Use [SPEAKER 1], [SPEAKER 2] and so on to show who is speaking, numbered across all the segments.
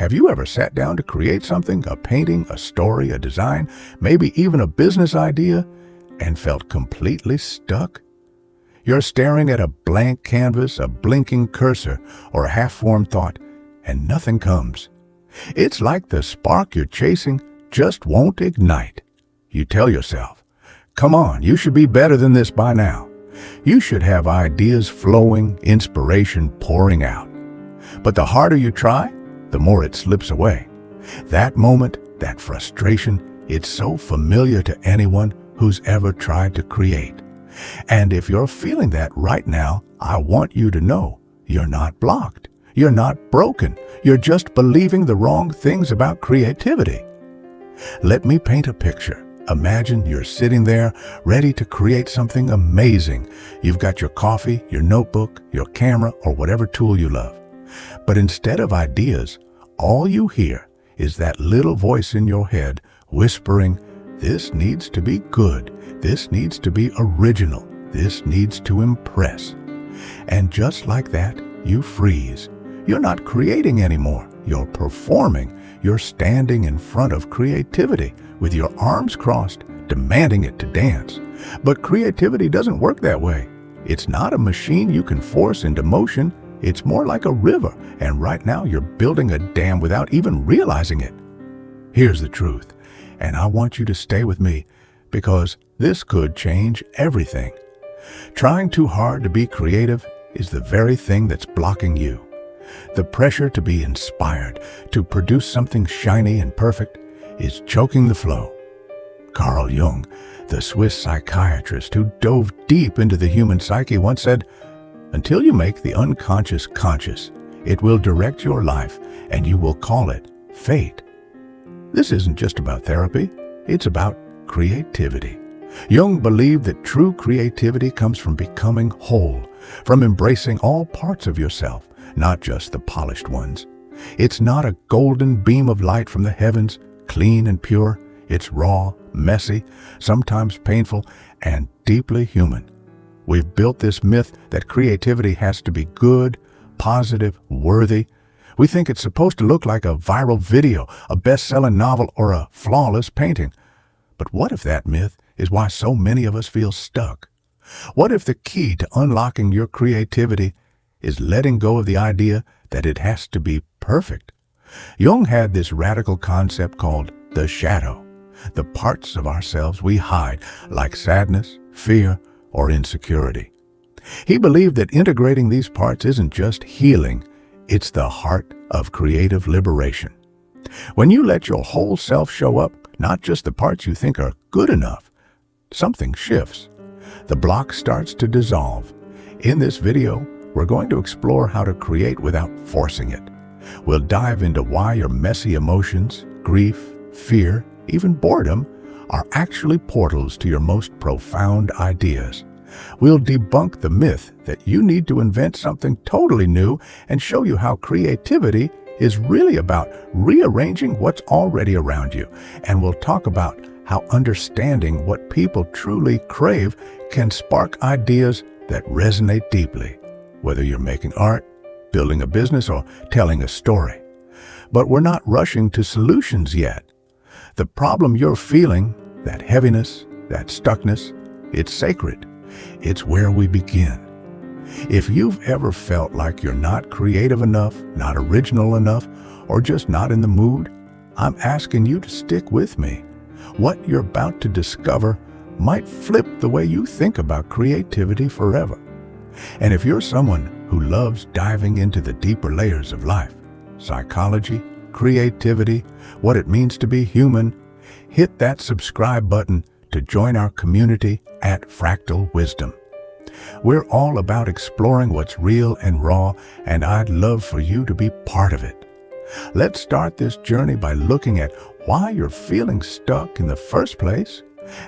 [SPEAKER 1] Have you ever sat down to create something, a painting, a story, a design, maybe even a business idea, and felt completely stuck? You're staring at a blank canvas, a blinking cursor, or a half-formed thought, and nothing comes. It's like the spark you're chasing just won't ignite. You tell yourself, come on, you should be better than this by now. You should have ideas flowing, inspiration pouring out. But the harder you try, the more it slips away. That moment, that frustration, it's so familiar to anyone who's ever tried to create. And if you're feeling that right now, I want you to know you're not blocked. You're not broken. You're just believing the wrong things about creativity. Let me paint a picture. Imagine you're sitting there, ready to create something amazing. You've got your coffee, your notebook, your camera, or whatever tool you love. But instead of ideas, all you hear is that little voice in your head whispering, "This needs to be good. This needs to be original. This needs to impress." And just like that, you freeze. You're not creating anymore. You're performing. You're standing in front of creativity with your arms crossed, demanding it to dance. But creativity doesn't work that way. It's not a machine you can force into motion. It's more like a river, and right now you're building a dam without even realizing it. Here's the truth, and I want you to stay with me because this could change everything. Trying too hard to be creative is the very thing that's blocking you. The pressure to be inspired, to produce something shiny and perfect, is choking the flow. Carl Jung, the Swiss psychiatrist who dove deep into the human psyche, once said, "Until you make the unconscious conscious, it will direct your life and you will call it fate." This isn't just about therapy, it's about creativity. Jung believed that true creativity comes from becoming whole, from embracing all parts of yourself, not just the polished ones. It's not a golden beam of light from the heavens, clean and pure. It's raw, messy, sometimes painful, and deeply human. We've built this myth that creativity has to be good, positive, worthy. We think it's supposed to look like a viral video, a best-selling novel, or a flawless painting. But what if that myth is why so many of us feel stuck? What if the key to unlocking your creativity is letting go of the idea that it has to be perfect? Jung had this radical concept called the shadow, the parts of ourselves we hide, like sadness, fear, or insecurity. He believed that integrating these parts isn't just healing, it's the heart of creative liberation. When you let your whole self show up, not just the parts you think are good enough, something shifts. The block starts to dissolve. In this video, we're going to explore how to create without forcing it. We'll dive into why your messy emotions, grief, fear, even boredom, are actually portals to your most profound ideas. We'll debunk the myth that you need to invent something totally new and show you how creativity is really about rearranging what's already around you. And we'll talk about how understanding what people truly crave can spark ideas that resonate deeply, whether you're making art, building a business, or telling a story. But we're not rushing to solutions yet. The problem you're feeling, that heaviness, that stuckness, it's sacred. It's where we begin. If you've ever felt like you're not creative enough, not original enough, or just not in the mood, I'm asking you to stick with me. What you're about to discover might flip the way you think about creativity forever. And if you're someone who loves diving into the deeper layers of life, psychology, creativity, what it means to be human, hit that subscribe button to join our community at Fractal Wisdom. We're all about exploring what's real and raw, and I'd love for you to be part of it. Let's start this journey by looking at why you're feeling stuck in the first place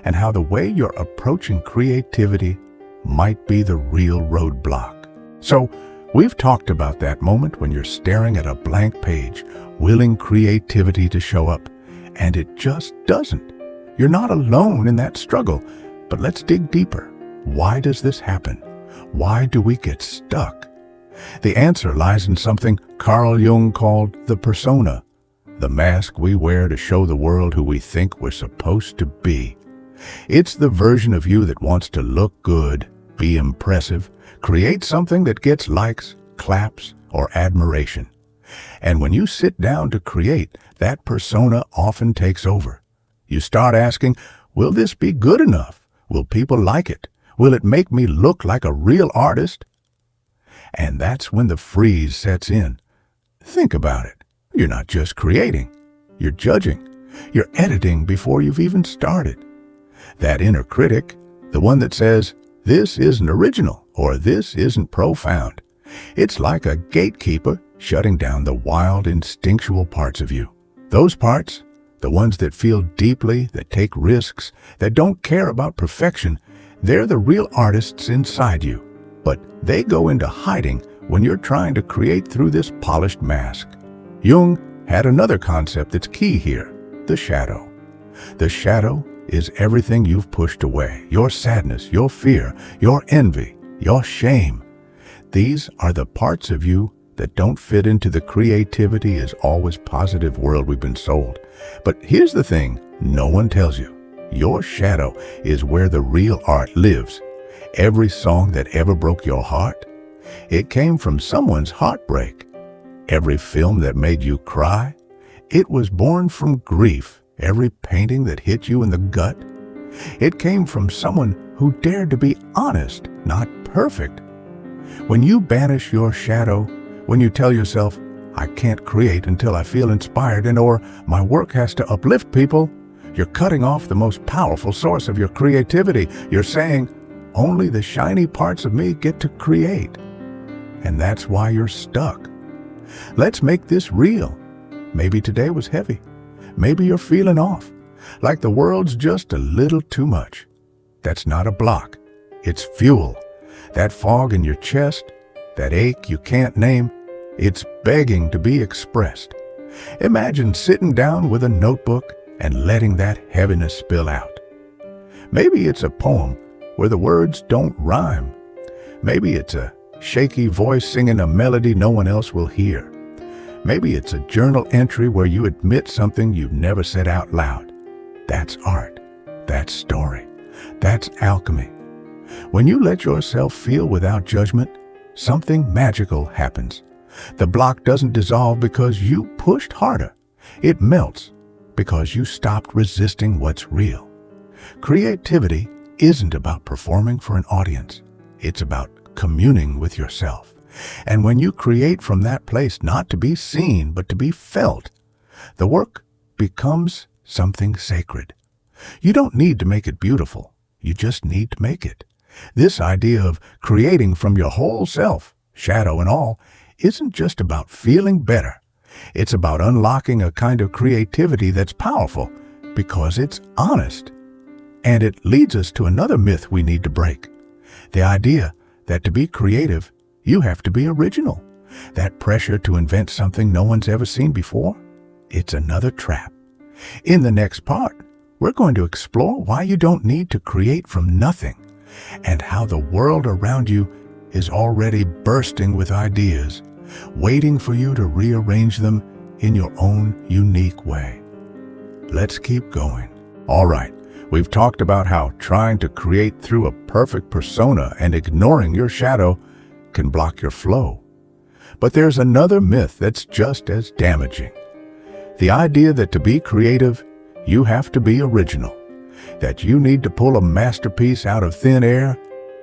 [SPEAKER 1] and how the way you're approaching creativity might be the real roadblock. So, we've talked about that moment when you're staring at a blank page, willing creativity to show up, and it just doesn't. You're not alone in that struggle, but let's dig deeper. Why does this happen? Why do we get stuck? The answer lies in something Carl Jung called the persona, the mask we wear to show the world who we think we're supposed to be. It's the version of you that wants to look good, be impressive, create something that gets likes, claps, or admiration. And when you sit down to create, that persona often takes over. You start asking, will this be good enough? Will people like it? Will it make me look like a real artist? And that's when the freeze sets in. Think about it. You're not just creating. You're judging. You're editing before you've even started. That inner critic, the one that says, this isn't original or this isn't profound. It's like a gatekeeper shutting down the wild, instinctual parts of you. Those parts, the ones that feel deeply, that take risks, that don't care about perfection, they're the real artists inside you. But they go into hiding when you're trying to create through this polished mask. Jung had another concept that's key here, the shadow. The shadow is everything you've pushed away, your sadness, your fear, your envy, your shame. These are the parts of you that don't fit into the creativity is always positive world we've been sold. But here's the thing no one tells you. Your shadow is where the real art lives. Every song that ever broke your heart, it came from someone's heartbreak. Every film that made you cry, it was born from grief. Every painting that hit you in the gut, it came from someone who dared to be honest, not perfect. When you banish your shadow, when you tell yourself, I can't create until I feel inspired or my work has to uplift people, you're cutting off the most powerful source of your creativity. You're saying, only the shiny parts of me get to create. And that's why you're stuck. Let's make this real. Maybe today was heavy. Maybe you're feeling off, like the world's just a little too much. That's not a block. It's fuel. That fog in your chest, that ache you can't name, it's begging to be expressed. Imagine sitting down with a notebook and letting that heaviness spill out. Maybe it's a poem where the words don't rhyme. Maybe it's a shaky voice singing a melody no one else will hear. Maybe it's a journal entry where you admit something you've never said out loud. That's art. That's story. That's alchemy. When you let yourself feel without judgment, something magical happens. The block doesn't dissolve because you pushed harder. It melts because you stopped resisting what's real. Creativity isn't about performing for an audience. It's about communing with yourself. And when you create from that place not to be seen but to be felt, the work becomes something sacred. You don't need to make it beautiful. You just need to make it. This idea of creating from your whole self, shadow and all, isn't just about feeling better. It's about unlocking a kind of creativity that's powerful because it's honest. And it leads us to another myth we need to break. The idea that to be creative, you have to be original. That pressure to invent something no one's ever seen before, it's another trap. In the next part, we're going to explore why you don't need to create from nothing and how the world around you is already bursting with ideas, waiting for you to rearrange them in your own unique way. Let's keep going. All right, we've talked about how trying to create through a perfect persona and ignoring your shadow can block your flow. But there's another myth that's just as damaging. The idea that to be creative, you have to be original, that you need to pull a masterpiece out of thin air,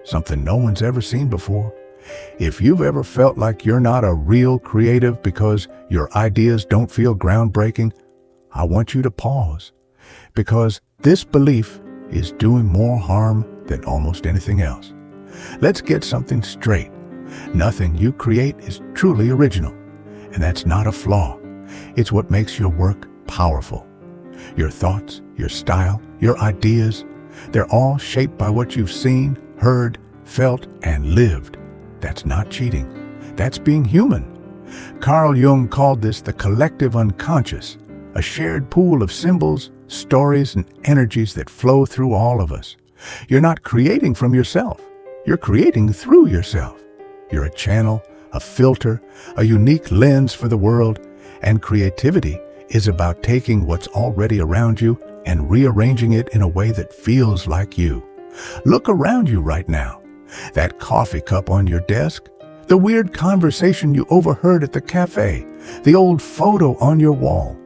[SPEAKER 1] something no one's ever seen before. If you've ever felt like you're not a real creative because your ideas don't feel groundbreaking, I want you to pause, because this belief is doing more harm than almost anything else. Let's get something straight. Nothing you create is truly original, and that's not a flaw. It's what makes your work powerful. Your thoughts, your style, your ideas, they're all shaped by what you've seen, heard, felt, and lived. That's not cheating. That's being human. Carl Jung called this the collective unconscious, a shared pool of symbols, stories, and energies that flow through all of us. You're not creating from yourself. You're creating through yourself. You're a channel, a filter, a unique lens for the world, and creativity is about taking what's already around you and rearranging it in a way that feels like you. Look around you right now. That coffee cup on your desk, the weird conversation you overheard at the cafe, the old photo on your wall.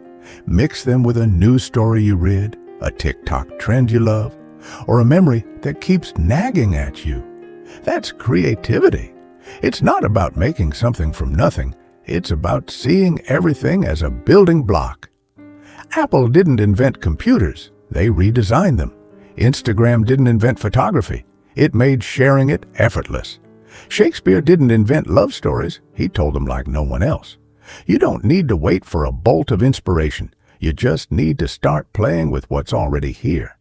[SPEAKER 1] Mix them with a news story you read, a TikTok trend you love, or a memory that keeps nagging at you. That's creativity. It's not about making something from nothing. It's about seeing everything as a building block. Apple didn't invent computers. They redesigned them. Instagram didn't invent photography. It made sharing it effortless. Shakespeare didn't invent love stories. He told them like no one else. You don't need to wait for a bolt of inspiration. You just need to start playing with what's already here.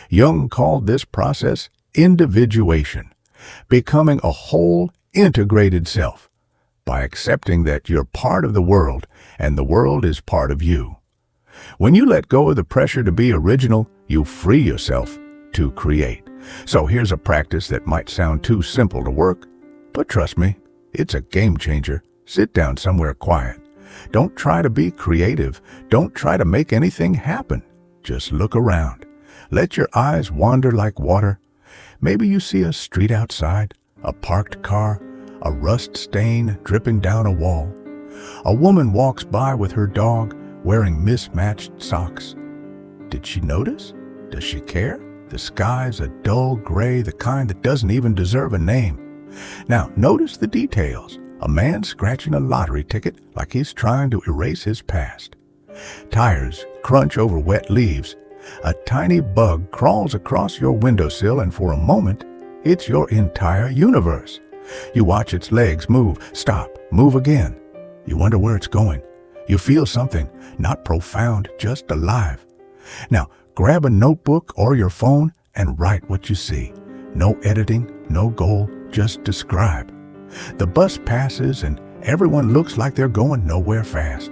[SPEAKER 1] Jung called this process individuation, becoming a whole, integrated self, by accepting that you're part of the world and the world is part of you. When you let go of the pressure to be original, you free yourself to create. So here's a practice that might sound too simple to work, but trust me, it's a game changer. Sit down somewhere quiet. Don't try to be creative. Don't try to make anything happen. Just look around. Let your eyes wander like water. Maybe you see a street outside, a parked car, a rust stain dripping down a wall. A woman walks by with her dog wearing mismatched socks. Did she notice? Does she care? The sky's a dull gray, the kind that doesn't even deserve a name. Now, notice the details. A man scratching a lottery ticket like he's trying to erase his past. Tires crunch over wet leaves. A tiny bug crawls across your windowsill, and for a moment, it's your entire universe. You watch its legs move, stop, move again. You wonder where it's going. You feel something, not profound, just alive. Now, grab a notebook or your phone and write what you see. No editing, no goal, just describe. The bus passes and everyone looks like they're going nowhere fast.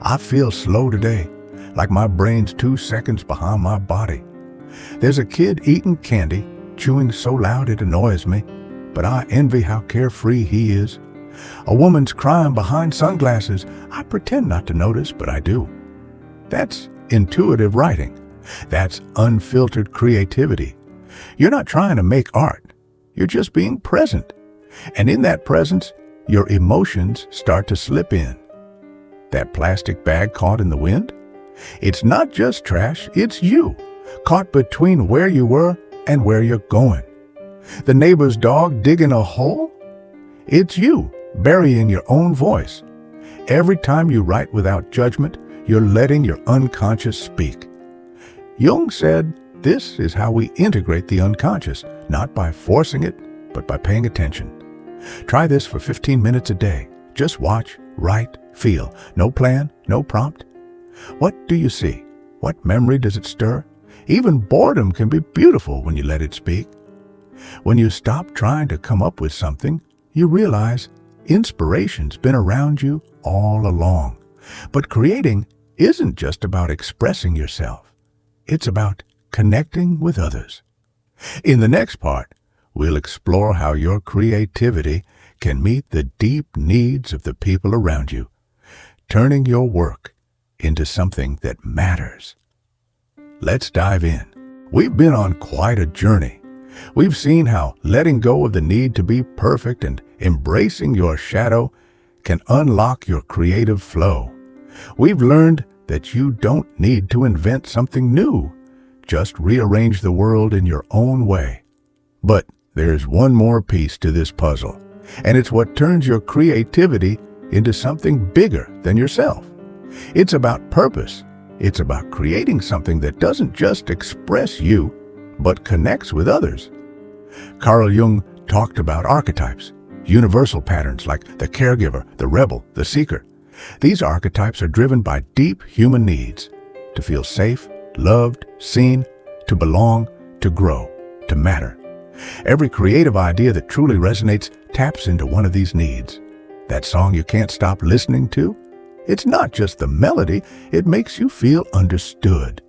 [SPEAKER 1] I feel slow today, like my brain's 2 seconds behind my body. There's a kid eating candy, chewing so loud it annoys me, but I envy how carefree he is. A woman's crying behind sunglasses. I pretend not to notice, but I do. That's intuitive writing. That's unfiltered creativity. You're not trying to make art. You're just being present. And in that presence, your emotions start to slip in. That plastic bag caught in the wind? It's not just trash, it's you, caught between where you were and where you're going. The neighbor's dog digging a hole? It's you, burying your own voice. Every time you write without judgment, you're letting your unconscious speak. Jung said, this is how we integrate the unconscious, not by forcing it, but by paying attention. Try this for 15 minutes a day. Just watch, write, feel. No plan, no prompt. What do you see? What memory does it stir? Even boredom can be beautiful when you let it speak. When you stop trying to come up with something, you realize inspiration's been around you all along. But creating isn't just about expressing yourself. It's about connecting with others. In the next part, we'll explore how your creativity can meet the deep needs of the people around you, turning your work into something that matters. Let's dive in. We've been on quite a journey. We've seen how letting go of the need to be perfect and embracing your shadow can unlock your creative flow. We've learned that you don't need to invent something new. Just rearrange the world in your own way. But there's one more piece to this puzzle, and it's what turns your creativity into something bigger than yourself. It's about purpose. It's about creating something that doesn't just express you, but connects with others. Carl Jung talked about archetypes, universal patterns like the caregiver, the rebel, the seeker. These archetypes are driven by deep human needs: to feel safe, loved, seen, to belong, to grow, to matter. Every creative idea that truly resonates taps into one of these needs. That song you can't stop listening to? It's not just the melody, it makes you feel understood.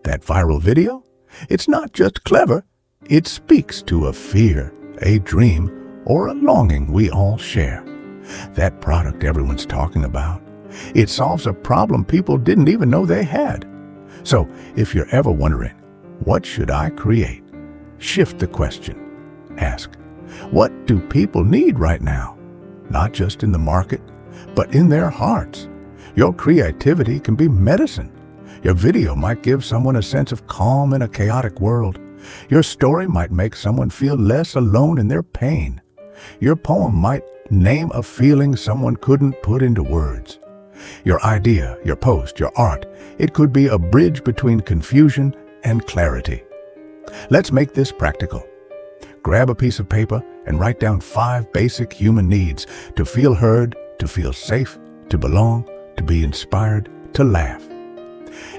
[SPEAKER 1] That viral video? It's not just clever, it speaks to a fear, a dream, or a longing we all share. That product everyone's talking about. It solves a problem people didn't even know they had. So, if you're ever wondering, what should I create? Shift the question. Ask, what do people need right now? Not just in the market, but in their hearts. Your creativity can be medicine. Your video might give someone a sense of calm in a chaotic world. Your story might make someone feel less alone in their pain. Your poem might name a feeling someone couldn't put into words. Your idea, your post, your art, it could be a bridge between confusion and clarity. Let's make this practical. Grab a piece of paper and write down 5 basic human needs: to feel heard, to feel safe, to belong, to be inspired, to laugh.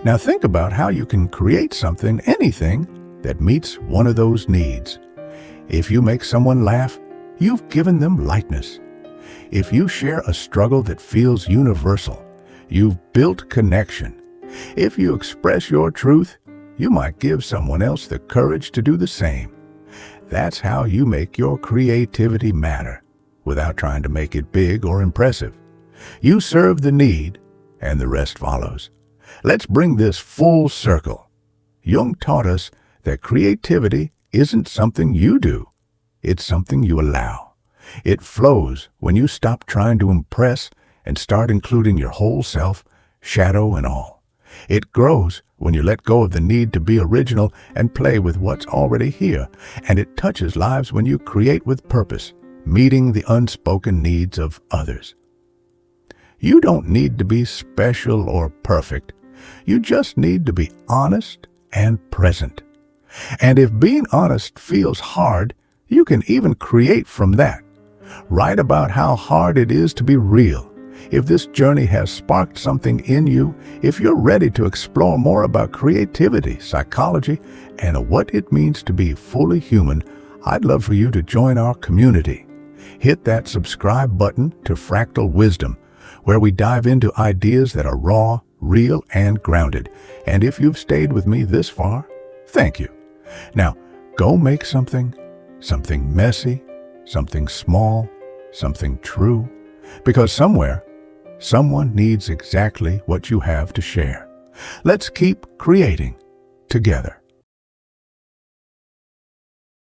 [SPEAKER 1] Now think about how you can create something, anything, that meets one of those needs. If you make someone laugh, you've given them lightness. If you share a struggle that feels universal, you've built connection. If you express your truth, you might give someone else the courage to do the same. That's how you make your creativity matter, without trying to make it big or impressive. You serve the need, and the rest follows. Let's bring this full circle. Jung taught us that creativity isn't something you do. It's something you allow. It flows when you stop trying to impress and start including your whole self, shadow and all. It grows when you let go of the need to be original and play with what's already here. And it touches lives when you create with purpose, meeting the unspoken needs of others. You don't need to be special or perfect. You just need to be honest and present. And if being honest feels hard, you can even create from that. Write about how hard it is to be real. If this journey has sparked something in you, if you're ready to explore more about creativity, psychology, and what it means to be fully human, I'd love for you to join our community. Hit that subscribe button to Fractal Wisdom, where we dive into ideas that are raw, real, and grounded. And if you've stayed with me this far, thank you. Now, go make something messy, something small, something true, because somewhere, someone needs exactly what you have to share. Let's keep creating together.